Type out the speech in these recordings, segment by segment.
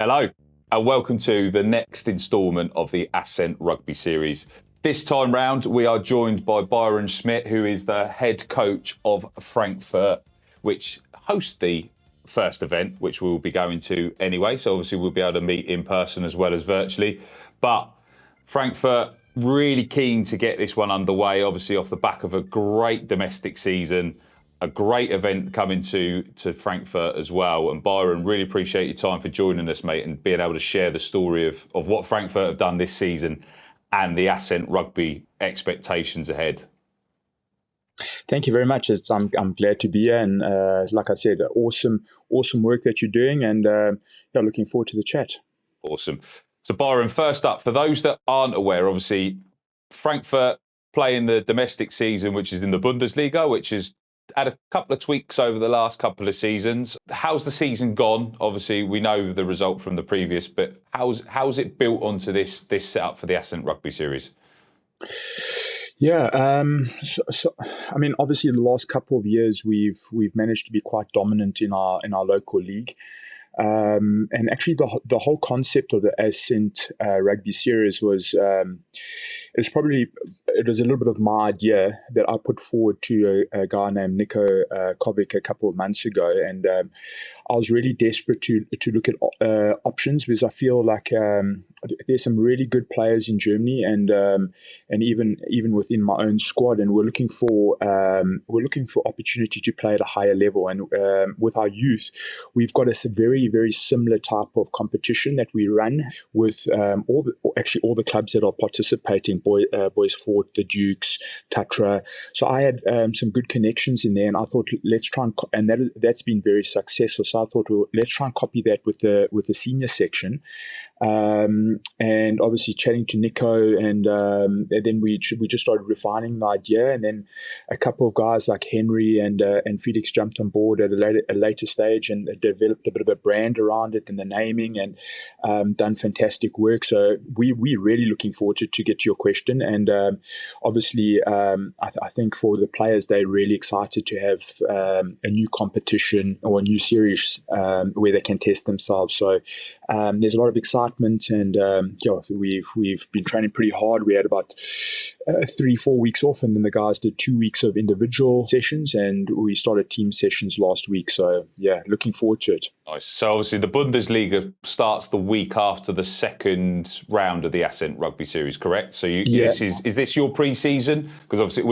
Hello, and welcome to the next instalment of the Ascent Rugby Series. This time round, we are joined by Byron Schmidt, who is the head coach of Frankfurt, which hosts the first event, which we'll be going to anyway. So obviously we'll be able to meet in person as well as virtually. But Frankfurt, really keen to get this one underway, obviously off the back of a great domestic season. A great event coming to Frankfurt as well. And Byron, really appreciate your time for joining us, mate, and being able to share the story of what Frankfurt have done this season and the Ascent Rugby expectations ahead. Thank you very much. I'm glad to be here, and like I said, awesome work that you're doing, and looking forward to the chat. Awesome. So Byron, first up, for those that aren't aware, obviously Frankfurt playing the domestic season, which is in the Bundesliga, which is had a couple of tweaks over the last couple of seasons. How's the season gone? Obviously, we know the result from the previous, but how's it built onto this setup for the Ascent Rugby Series? Yeah, so I mean, obviously, in the last couple of years, we've managed to be quite dominant in our local league. And actually, the whole concept of the Ascent Rugby Series was it was a little bit of my idea that I put forward to a guy named Nico a couple of months ago, and I was really desperate to look at options, because I feel like there's some really good players in Germany, and even within my own squad, and we're looking for opportunity to play at a higher level. And with our youth, we've got a very similar type of competition that we run with all the clubs that are participating: Boys Fort, the Dukes, Tatra. So I had some good connections in there, and I thought, let's try and that's been very successful. So I thought, well, let's try and copy that with the senior section. And obviously chatting to Nico, and then we just started refining the idea, and then a couple of guys like Henry and Felix jumped on board at a later stage, and developed a bit of a brand around it and the naming, and done fantastic work. So we're really looking forward to get to your question, and obviously I think for the players, they're really excited to have a new competition or a new series where they can test themselves. So there's a lot of excitement, and we've been training pretty hard. We had about 3-4 weeks off, and then the guys did 2 weeks of individual sessions, and we started team sessions last week. So yeah, looking forward to it. Nice. So obviously the Bundesliga starts the week after the second round of the Ascent Rugby Series, correct? So this is this your pre-season? Because obviously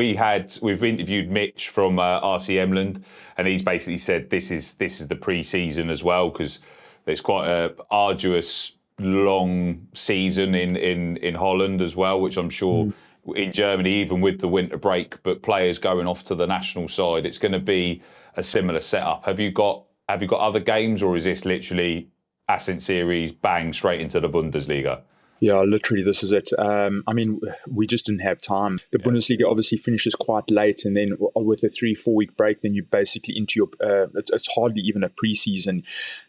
we've interviewed Mitch from RC Emland, and he's basically said this is the pre-season as well, because it's quite a arduous, long season in Holland as well, which I'm sure in Germany, even with the winter break, but players going off to the national side, it's going to be a similar setup. Have you got other games, or is this literally Ascent Series, bang, straight into the Bundesliga? Yeah, literally, this is it. I mean, we just didn't have time. The Bundesliga obviously finishes quite late, and then with a 3-4 week break, then you're basically into your. It's hardly even a preseason,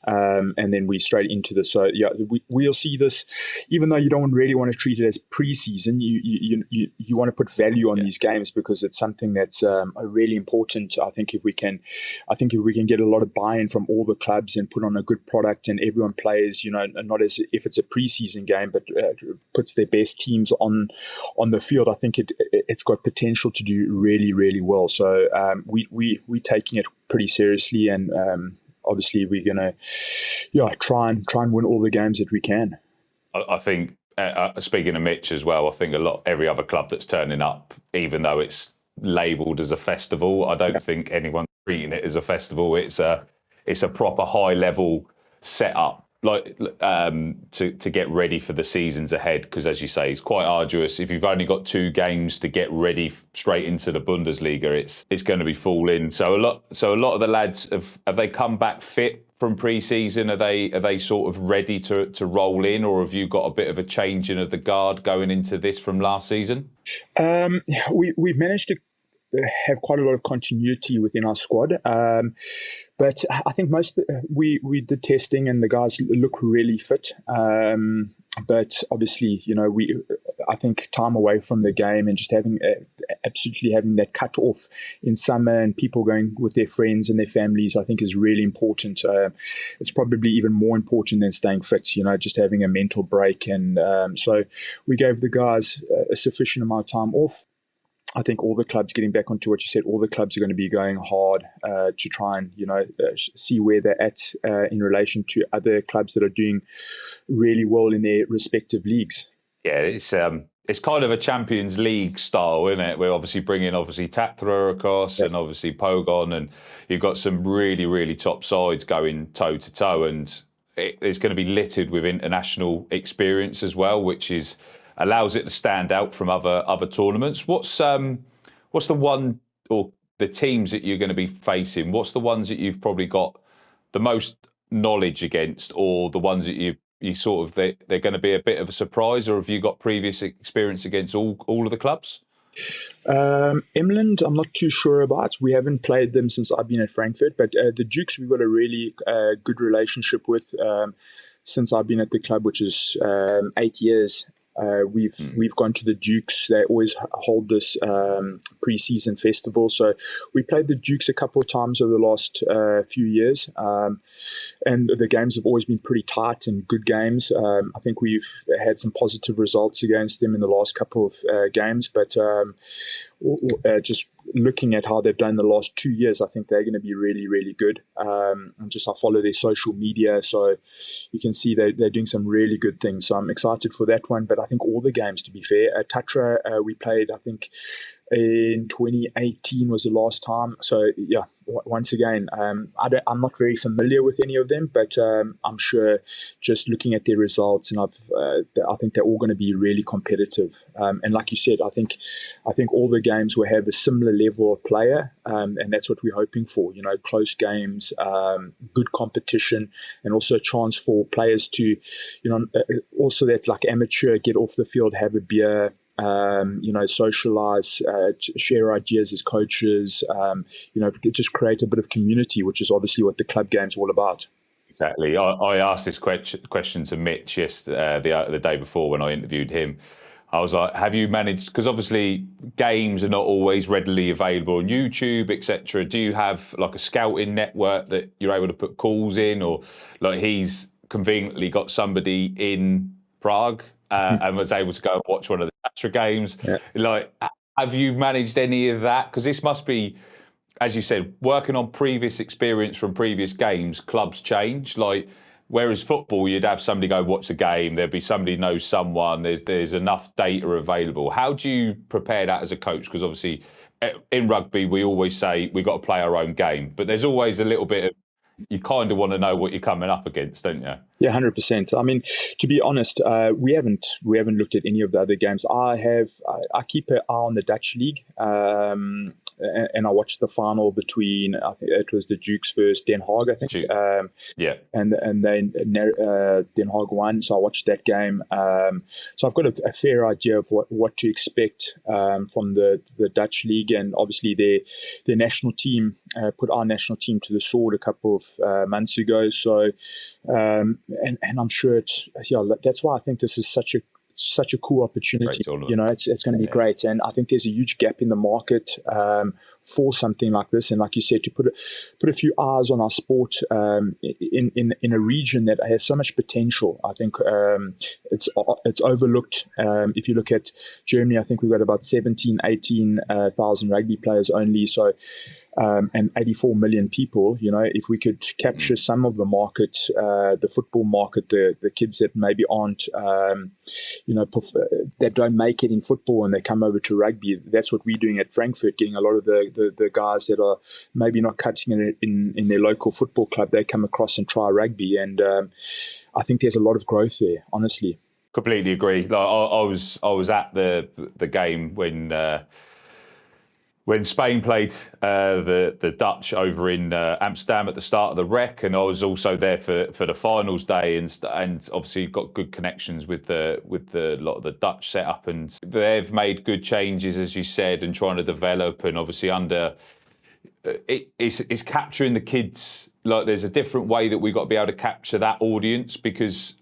and then we straight into this. So yeah, we'll see this. Even though you don't really want to treat it as preseason, you want to put value on these games, because it's something that's really important. I think if we can get a lot of buy-in from all the clubs and put on a good product, and everyone plays, not as if it's a preseason game, but puts their best teams on the field, I think it's got potential to do really, really well. So we're taking it pretty seriously, and obviously we're gonna try and win all the games that we can. I think speaking of Mitch as well, I think every other club that's turning up, even though it's labelled as a festival, I don't think anyone's treating it as a festival. It's a proper high level setup, like to get ready for the seasons ahead, because as you say, it's quite arduous. If you've only got 2 games to get ready straight into the Bundesliga, it's going to be full in. So a lot of the lads have they come back fit from pre-season? Are they sort of ready to roll in, or have you got a bit of a changing of the guard going into this from last season? We've managed to have quite a lot of continuity within our squad, but I think we did testing, and the guys look really fit. But obviously, I think time away from the game and just absolutely having that cut off in summer and people going with their friends and their families, I think is really important. It's probably even more important than staying fit, just having a mental break. And so we gave the guys a sufficient amount of time off. I think all the clubs, getting back onto what you said, all the clubs are going to be going hard to try and, see where they're at in relation to other clubs that are doing really well in their respective leagues. Yeah, it's kind of a Champions League style, isn't it? We're obviously bringing Tatra across and obviously Pogon, and you've got some really, really top sides going toe to toe, and it's going to be littered with international experience as well, which allows it to stand out from other tournaments. What's the one, or the teams that you're going to be facing? What's the ones that you've probably got the most knowledge against, or the ones that you sort of they're going to be a bit of a surprise, or have you got previous experience against all of the clubs? Emland, I'm not too sure about. We haven't played them since I've been at Frankfurt, but the Dukes we've got a really good relationship with since I've been at the club, which is 8 years. We've gone to the Dukes. They always hold this pre-season festival. So we played the Dukes a couple of times over the last few years. And the games have always been pretty tight and good games. I think we've had some positive results against them in the last couple of games. But just looking at how they've done the last 2 years, I think they're going to be really, really good. And I follow their social media, so you can see they're doing some really good things. So I'm excited for that one. But I think all the games, to be fair, Tatra we played, I think, in 2018 was the last time. So yeah, once again, I'm not very familiar with any of them, but I'm sure just looking at their results, and I think they're all going to be really competitive. And like you said, I think all the games will have a similar level of player, and that's what we're hoping for. Close games, good competition, and also a chance for players to, also that like amateur, get off the field, have a beer. Socialize, share ideas as coaches, just create a bit of community, which is obviously what the club game's all about. Exactly. I asked this question to Mitch the day before when I interviewed him. I was like, have you managed, because obviously games are not always readily available on YouTube, etc. Do you have like a scouting network that you're able to put calls in, or like he's conveniently got somebody in Prague and was able to go and watch one of the Tatra games? Yeah. Like, have you managed any of that? Because this must be, as you said, working on previous experience from previous games. Clubs change. Like, whereas football, you'd have somebody go watch the game. There'd be somebody who knows someone. There's enough data available. How do you prepare that as a coach? Because obviously, in rugby, we always say we've got to play our own game, but there's always a little bit of, you kind of want to know what you're coming up against, don't you? Yeah, 100%. I mean, to be honest, we haven't looked at any of the other games. I keep an eye on the Dutch league, and I watched the final between, I think it was the Dukes versus Den Haag, I think. Yeah. And then Den Haag won, so I watched that game. So I've got a fair idea of what to expect from the Dutch league, and obviously their national team put our national team to the sword a couple of months ago. So. And I'm sure that's why I think this is such a cool opportunity. It's going to be great, and I think there's a huge gap in the market for something like this. And like you said, to put a few eyes on our sport in a region that has so much potential. I think it's overlooked. If you look at Germany, I think we've got about 18,000 rugby players only. So. And 84 million people, if we could capture some of the market, the football market, the kids that maybe aren't, that don't make it in football and they come over to rugby, that's what we're doing at Frankfurt, getting a lot of the guys that are maybe not cutting it in their local football club, they come across and try rugby. And I think there's a lot of growth there, honestly. Completely agree. Like, I was at the game when Spain played the Dutch over in Amsterdam at the start of the Rec, and I was also there for the finals day, and obviously got good connections with the lot of the Dutch setup, and they've made good changes, as you said, and trying to develop, and obviously it's capturing the kids. Like, there's a different way that we've got to be able to capture that audience, because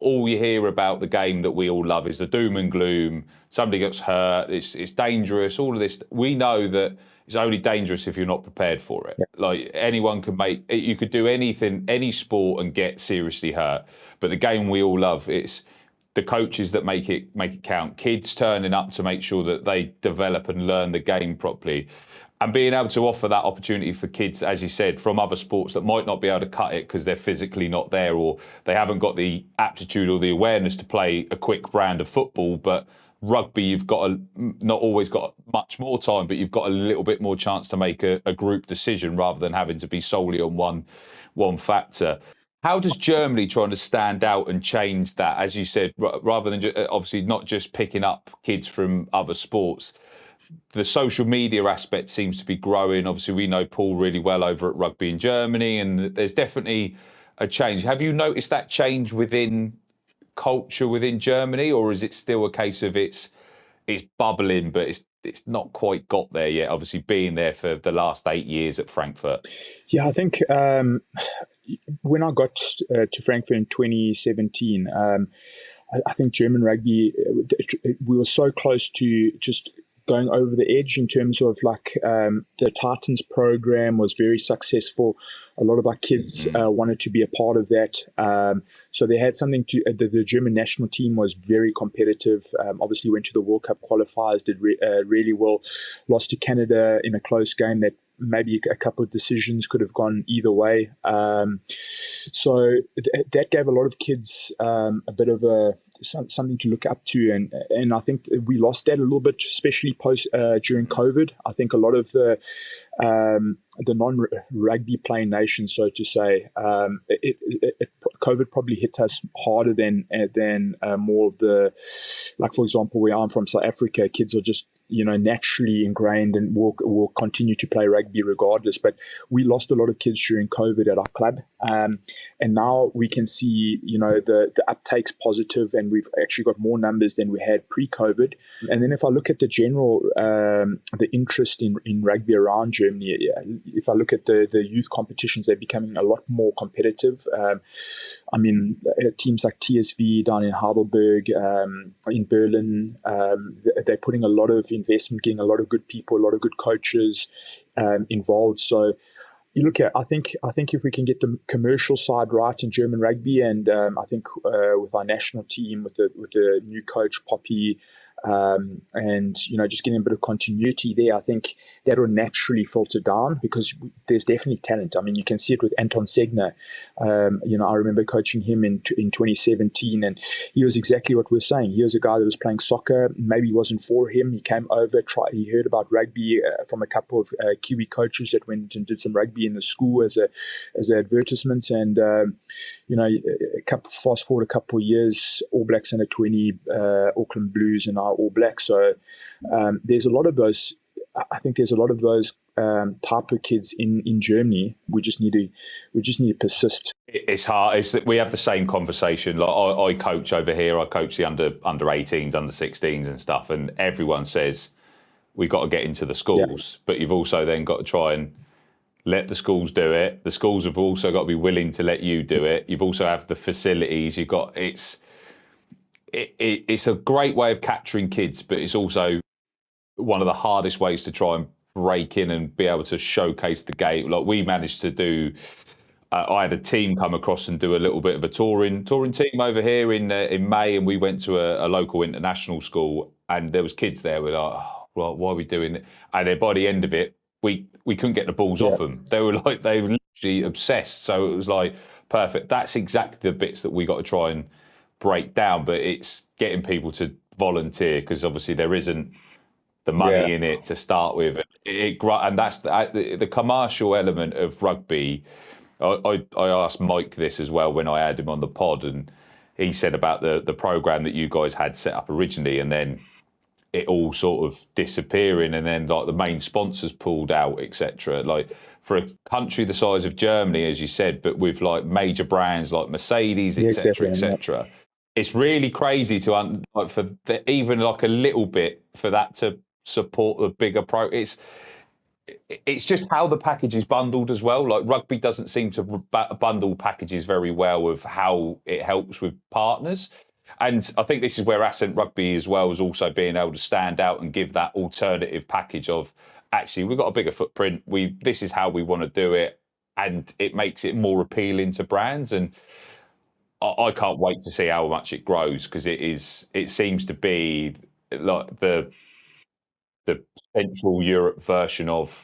all you hear about the game that we all love is the doom and gloom. Somebody gets hurt, it's dangerous, all of this. We know that it's only dangerous if you're not prepared for it. Like, anyone can you could do anything, any sport, and get seriously hurt. But the game we all love, it's the coaches that make it count. Kids turning up to make sure that they develop and learn the game properly. And being able to offer that opportunity for kids, as you said, from other sports that might not be able to cut it because they're physically not there, or they haven't got the aptitude or the awareness to play a quick brand of football. But rugby, you've got not always got much more time, but you've got a little bit more chance to make a group decision rather than having to be solely on one factor. How does Germany trying to stand out and change that, as you said, rather than obviously not just picking up kids from other sports? The social media aspect seems to be growing. Obviously, we know Paul really well over at Rugby in Germany, and there's definitely a change. Have you noticed that change within culture within Germany, or is it still a case of it's bubbling, but it's not quite got there yet? Obviously, being there for the last 8 years at Frankfurt. Yeah, I think when I got to Frankfurt in 2017, I think German rugby, we were so close to just going over the edge in terms of the Titans program was very successful. A lot of our kids wanted to be a part of that. So they had something to, the German national team was very competitive. Obviously went to the World Cup qualifiers, did really well, lost to Canada in a close game that maybe a couple of decisions could have gone either way. So that gave a lot of kids a bit of something to look up to, and I think we lost that a little bit, especially during COVID. I think a lot of the non-rugby playing nations, so to say, COVID probably hit us harder than more of the, like, for example, where I'm from, South Africa, kids are just naturally ingrained and will continue to play rugby regardless. But we lost a lot of kids during COVID at our club, and now we can see the uptake's positive, and we've actually got more numbers than we had pre-COVID. And then if I look at the general the interest in rugby around Germany, if I look at the youth competitions, they're becoming a lot more competitive. I mean, teams like TSV down in Heidelberg, in Berlin, they're putting a lot of investment, getting a lot of good people, a lot of good coaches involved. So you look at, I think if we can get the commercial side right in German rugby, and I think with our national team, with the new coach Poppy, and just getting a bit of continuity there, I think that will naturally filter down, because there's definitely talent. I mean, you can see it with Anton Segner. I remember coaching him in 2017, and he was exactly what we're saying. He was a guy that was playing soccer. Maybe it wasn't for him. He came over, he heard about rugby from a couple of Kiwi coaches that went and did some rugby in the school as an advertisement, and fast forward a couple of years, All Blacks under 20, Auckland Blues, and now All Blacks. So there's a lot of those. I think there's a lot of those type of kids in Germany. We just need to persist. It's hard. It's that we have the same conversation. Like I coach over here. I coach the under 18s, under 16s, and stuff. And everyone says we've got to get into the schools, but you've also then got to try and let the schools do it. The schools have also got to be willing to let you do it. You've also have the facilities. You've got it's a great way of capturing kids, but it's also one of the hardest ways to try and break in and be able to showcase the game. Like we managed to do, I had a team come across and do a little bit of a touring team over here in May, and we went to a local international school, and there was kids there with like, oh, well, why are we doing it? And then by the end of it, we couldn't get the balls off them. They were literally obsessed. So it was like, perfect. That's exactly the bits that we got to try and break down, but it's getting people to volunteer, because obviously there isn't the money in it to start with, and that's the commercial element of rugby. I asked Mike this as well when I had him on the pod, and he said about the program that you guys had set up originally, and then it all sort of disappearing, and then like the main sponsors pulled out, etc. Like for a country the size of Germany, as you said, but with like major brands like Mercedes, etc., etc. It's really crazy to even like a little bit for that to support the bigger pro. it's just how the package is bundled as well. Like rugby doesn't seem to bundle packages very well of how it helps with partners. And I think this is where Ascent Rugby as well is also being able to stand out and give that alternative package of actually we've got a bigger footprint. This is how we want to do it, and it makes it more appealing to brands. And I can't wait to see how much it grows because it seems to be like the Central Europe version of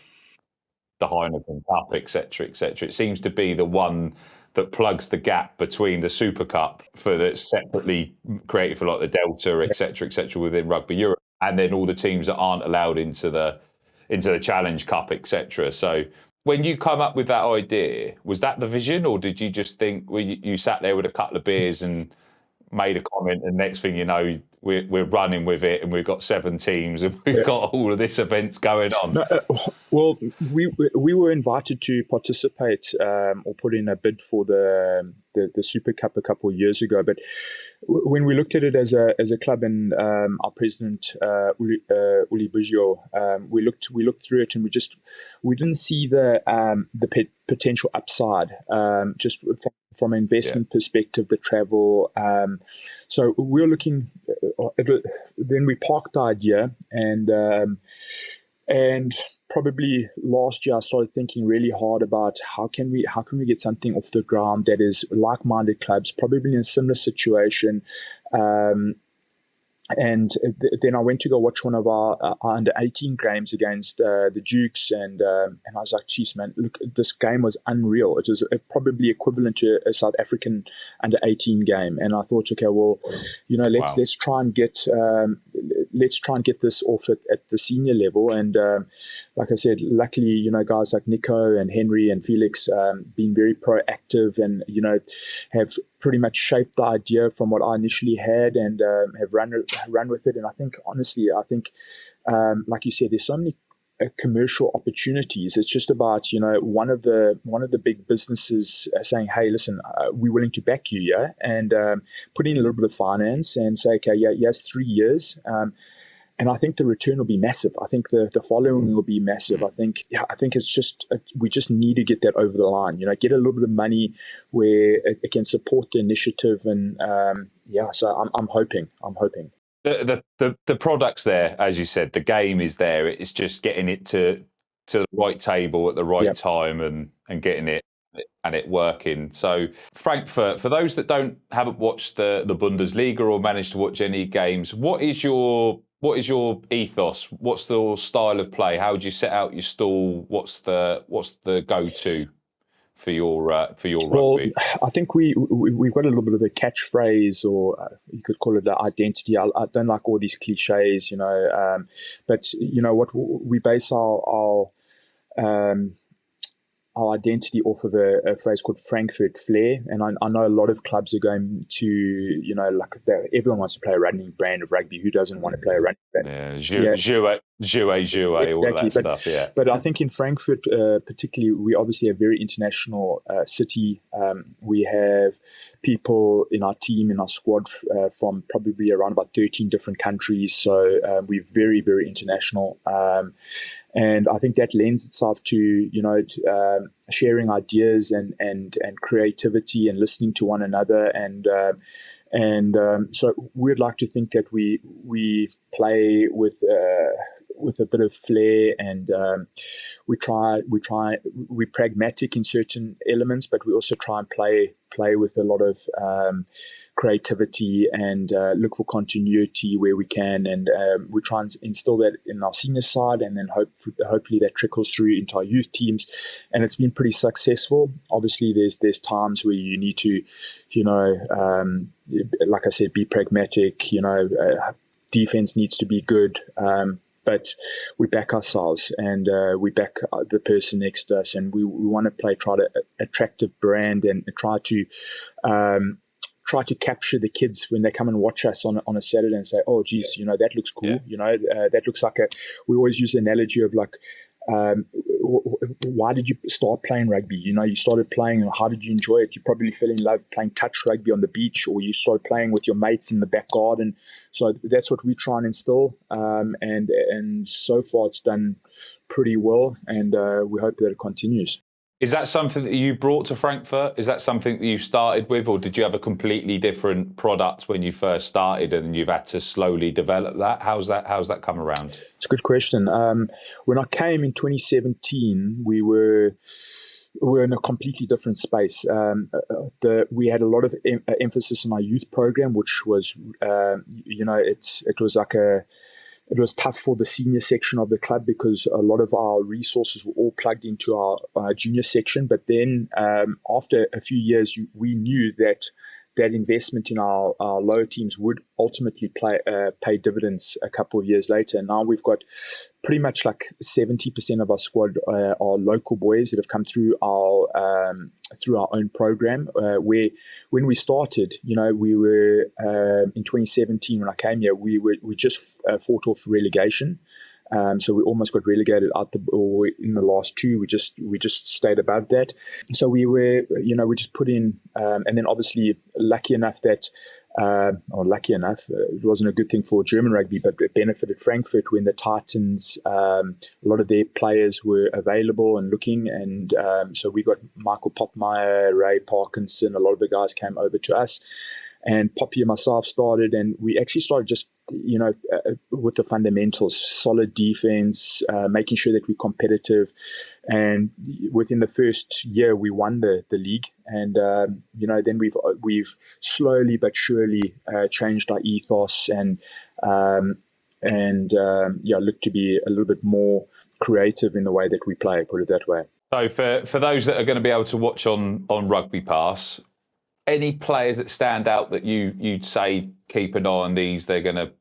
the Heineken Cup, etc., etc. It seems to be the one that plugs the gap between the Super Cup that's separately created for like the Delta, etc., within Rugby Europe, and then all the teams that aren't allowed into the Challenge Cup, etc. So when you come up with that idea, was that the vision, or did you just think you sat there with a couple of beers and made a comment, and next thing you know, we're running with it, and we've got 7 teams, and we've got all of this events going on? No, well, we were invited to participate or put in a bid for the Super Cup a couple of years ago. But when we looked at it as a club, and our president Uli Bugio, we looked through it, and we didn't see the potential upside just from an investment perspective, the travel. So we were looking. Then we parked the idea, and probably last year I started thinking really hard about how can we get something off the ground that is like-minded clubs, probably in a similar situation. And then I went to go watch one of our under-18 games against the Dukes, and I was like, geez, man, look, this game was unreal. It was probably equivalent to a South African under-18 game. And I thought, okay, well, let's try and get this off at the senior level. And like I said, luckily, guys like Nico and Henry and Felix been very proactive, and have pretty much shaped the idea from what I initially had, and have run with it. And I think, honestly, like you said, there's so many commercial opportunities. It's just about one of the big businesses saying, hey, listen, we're willing to back you, and put in a little bit of finance and say, okay, yes, 3 years. And I think the return will be massive. I think the following will be massive. I think it's just we just need to get that over the line. Get a little bit of money where it can support the initiative, and So I'm hoping. The product's there, as you said. The game is there. It's just getting it to the right table at the right time, and getting it and it working. So Frankfurt, for those that haven't watched the Bundesliga or managed to watch any games, what is your ethos? What's the style of play? How would you set out your stall? What's the go-to for your rugby? Well, I think we've got a little bit of a catchphrase, or you could call it an identity. I don't like all these cliches, but what we base our identity off of a phrase called Frankfurt flair. And I know a lot of clubs are going to, everyone wants to play a running brand of rugby. Who doesn't want to play a running brand? Jouet, all that stuff, yeah. But I think in Frankfurt, particularly, we obviously have a very international city. We have people in our team, in our squad, from probably around about 13 different countries. So we're very, very international. And I think that lends itself to, sharing ideas and creativity and listening to one another. And so we'd like to think that we play with a bit of flair, and we're pragmatic in certain elements, but we also try and play with a lot of creativity, and look for continuity where we can, and we try and instill that in our senior side, and then hopefully that trickles through into our youth teams, and it's been pretty successful. Obviously there's times where you need to like I said, be pragmatic. Defense needs to be good, but we back ourselves, and we back the person next to us, and we want to try to attract a brand, and try to capture the kids when they come and watch us on a Saturday and say, oh, geez, that looks cool. That looks like we always use the analogy of like, why did you start playing rugby? You started playing, and how did you enjoy it? You probably fell in love playing touch rugby on the beach, or you started playing with your mates in the back garden. So that's what we try and instill. And so far it's done pretty well, and we hope that it continues. Is that something that you brought to Frankfurt? Is that something that you started with, or did you have a completely different product when you first started and you've had to slowly develop that? How's that come around? It's a good question. When I came in 2017, we were in a completely different space. We had a lot of emphasis on our youth program, which was, it was tough for the senior section of the club because a lot of our resources were all plugged into our junior section. But then after a few years, we knew that investment in our lower teams would ultimately pay dividends a couple of years later. And now we've got pretty much like 70% of our squad are local boys that have come through our own program. Where when we started, we were in 2017 when I came here, we just fought off relegation. So we almost got relegated in the last two. We just stayed above that. So we we just put in, and then obviously lucky enough, it wasn't a good thing for German rugby, but it benefited Frankfurt when the Titans, a lot of their players were available and looking, and so we got Michael Popmeyer, Ray Parkinson, a lot of the guys came over to us. And Poppy and myself started, and we actually started just, with the fundamentals, solid defense, making sure that we're competitive. And within the first year, we won the league. And, then we've slowly but surely changed our ethos and look to be a little bit more creative in the way that we play, put it that way. So for those that are going to be able to watch on Rugby Pass, any players that stand out that you'd say keep an eye on these? They're going to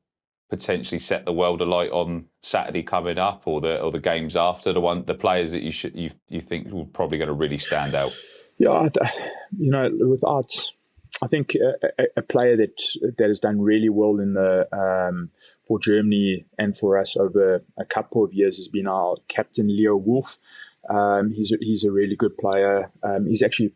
potentially set the world alight on Saturday coming up, or the games after, the players that you think will probably going to really stand out. Yeah, I think a player that has done really well in the for Germany and for us over a couple of years has been our captain Leo Wolfe. He's a really good player. He's actually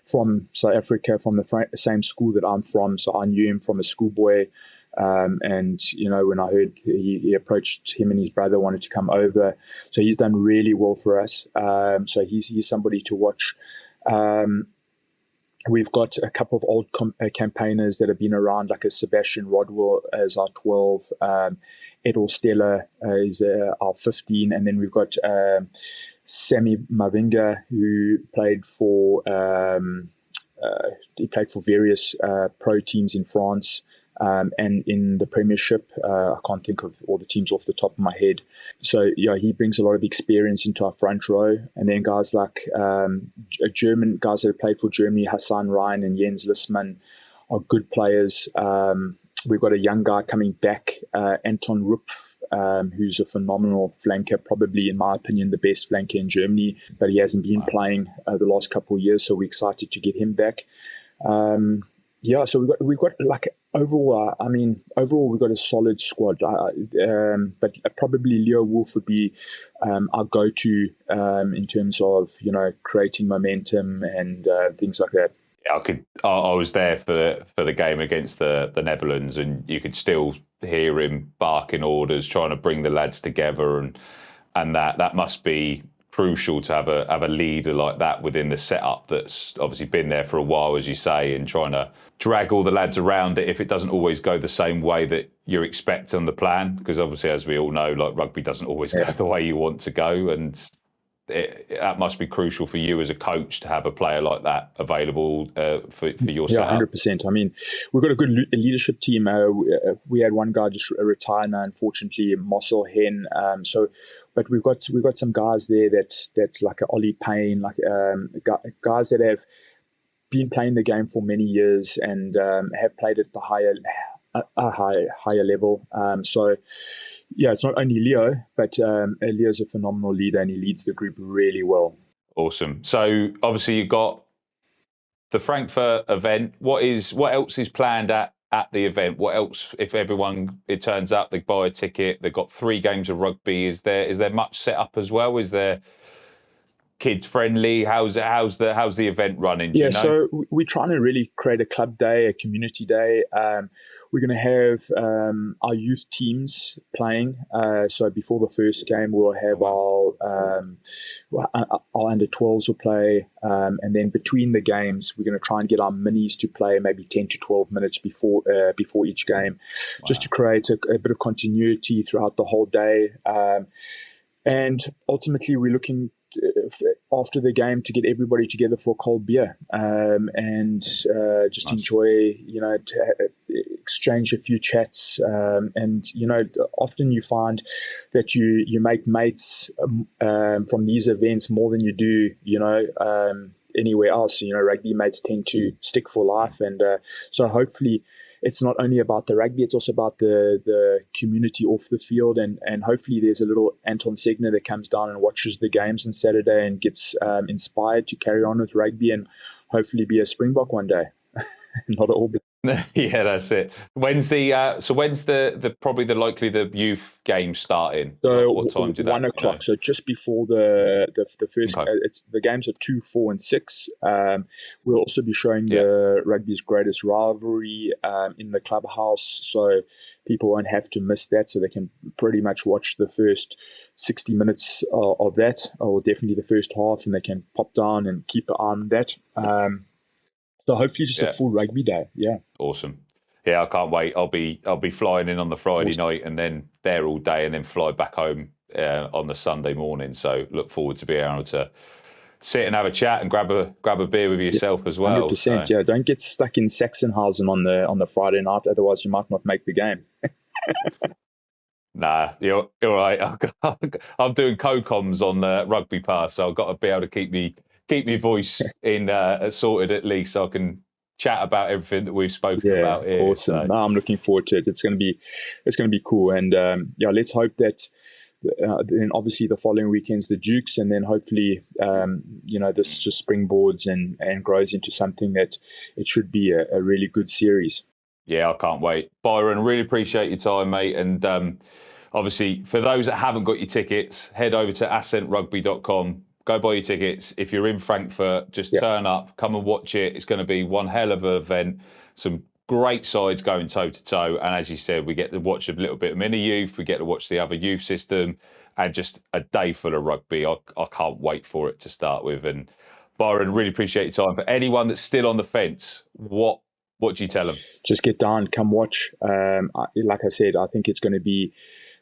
from South Africa, from the same school that I'm from, so I knew him from a schoolboy. And when I heard he approached, him and his brother wanted to come over, so he's done really well for us. So he's somebody to watch. We've got a couple of old campaigners that have been around, like a Sebastian Rodwell as our 12, Edel Stella is our 15, and then we've got Sammy Mavinga, who played for various pro teams in France. And in the Premiership, I can't think of all the teams off the top of my head. So, he brings a lot of experience into our front row. And then guys like German guys that have played for Germany, Hassan Ryan and Jens Lissmann, are good players. We've got a young guy coming back, Anton Rupf, who's a phenomenal flanker, probably, in my opinion, the best flanker in Germany, but he hasn't been playing the last couple of years, so we're excited to get him back. So we've got like overall we've got a solid squad. But probably Leo Wolfe would be our go-to in terms of creating momentum and things like that. Yeah, I was there for the game against the Netherlands, and you could still hear him barking orders, trying to bring the lads together, and that must be crucial to have a leader like that within the setup that's obviously been there for a while, as you say, and trying to drag all the lads around it if it doesn't always go the same way that you're expecting on the plan, because obviously, as we all know, like, rugby doesn't always go the way you want to go, and that must be crucial for you as a coach to have a player like that available for your setup. 100%. I mean, we've got a good leadership team. We had one guy just retire now, unfortunately, Marcel Hen. But we've got some guys there that's like Ollie Payne, like guys that have been playing the game for many years and have played at the higher level. It's not only Leo, but Leo's a phenomenal leader and he leads the group really well. Awesome. So obviously you've got the Frankfurt event. What else is planned at the event? What else, if it turns up, they buy a ticket, they've got 3 games of rugby, is there much set up as well? Is there kid friendly? How's the event running? Do Yeah, you know? so we're trying to really create a club day, a community day. We're going to have our youth teams playing. So before the first game, we'll have our under 12s will play, and then between the games, we're going to try and get our minis to play maybe 10 to 12 minutes before each game, just to create a bit of continuity throughout the whole day. And ultimately, we're looking after the game to get everybody together for a cold beer, and just enjoy, exchange a few chats. And, often you find that you make mates from these events more than you do, anywhere else. Rugby mates tend to stick for life. And so hopefully it's not only about the rugby, it's also about the community off the field. And hopefully there's a little Anton Segner that comes down and watches the games on Saturday and gets inspired to carry on with rugby and hopefully be a Springbok one day. Not at all. Yeah, that's it. When's the probably the likely the youth game starting? So what time do that? 1 o'clock. So just before the first. Okay. It's the games are 2, 4, and 6. We'll also be showing the rugby's greatest rivalry in the clubhouse, so people won't have to miss that. So they can pretty much watch the first 60 minutes of that, or definitely the first half, and they can pop down and keep an eye on that. So hopefully just a full rugby day. Yeah. Awesome. Yeah, I can't wait. I'll be flying in on the Friday night and then there all day and then fly back home on the Sunday morning. So look forward to being able to sit and have a chat and grab a beer with yourself as well. 100%. So. Yeah. Don't get stuck in Sachsenhausen on the Friday night. Otherwise you might not make the game. Nah, you're all right. I'm doing co-coms on Rugby Pass, so I've got to be able to keep my voice in sorted at least, so I can chat about everything that we've spoken about here. Awesome. So. No, I'm looking forward to it. It's going to be cool. And let's hope that then obviously the following weekend's the Dukes, and then hopefully this just springboards and grows into something that it should be a really good series. Yeah, I can't wait. Byron, really appreciate your time, mate. And obviously, for those that haven't got your tickets, head over to ascentrugby.com. Go buy your tickets. If you're in Frankfurt, just turn up, come and watch it. It's going to be one hell of an event. Some great sides going toe-to-toe. And as you said, we get to watch a little bit of mini youth. We get to watch the other youth system and just a day full of rugby. I can't wait for it to start with. And Byron, really appreciate your time. For anyone that's still on the fence, what do you tell them? Just get down, come watch. Like I said, I think it's going to be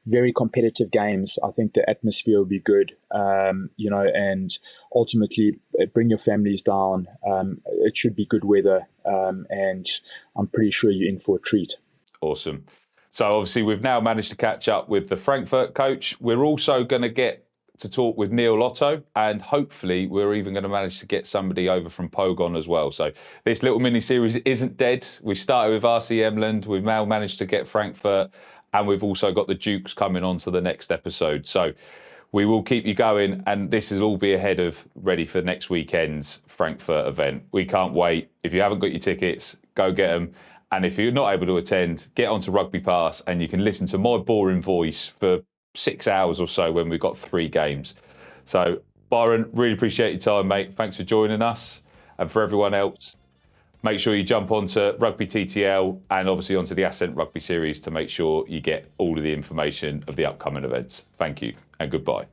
very competitive games. I think the atmosphere will be good, and ultimately bring your families down. It should be good weather, and I'm pretty sure you're in for a treat. Awesome. So obviously we've now managed to catch up with the Frankfurt coach. We're also going to get to talk with Neil Otto, and hopefully we're even going to manage to get somebody over from Pogon as well. So this little mini-series isn't dead. We started with RC Emland. We've now managed to get Frankfurt, and we've also got the Dukes coming on to the next episode. So we will keep you going, and this will all be ahead of ready for next weekend's Frankfurt event. We can't wait. If you haven't got your tickets, go get them. And if you're not able to attend, get onto Rugby Pass and you can listen to my boring voice for 6 hours or so when we've got 3 games. So, Byron, really appreciate your time, mate. Thanks for joining us. And for everyone else, make sure you jump onto Rugby TTL and obviously onto the Ascent Rugby Series to make sure you get all of the information of the upcoming events. Thank you and goodbye.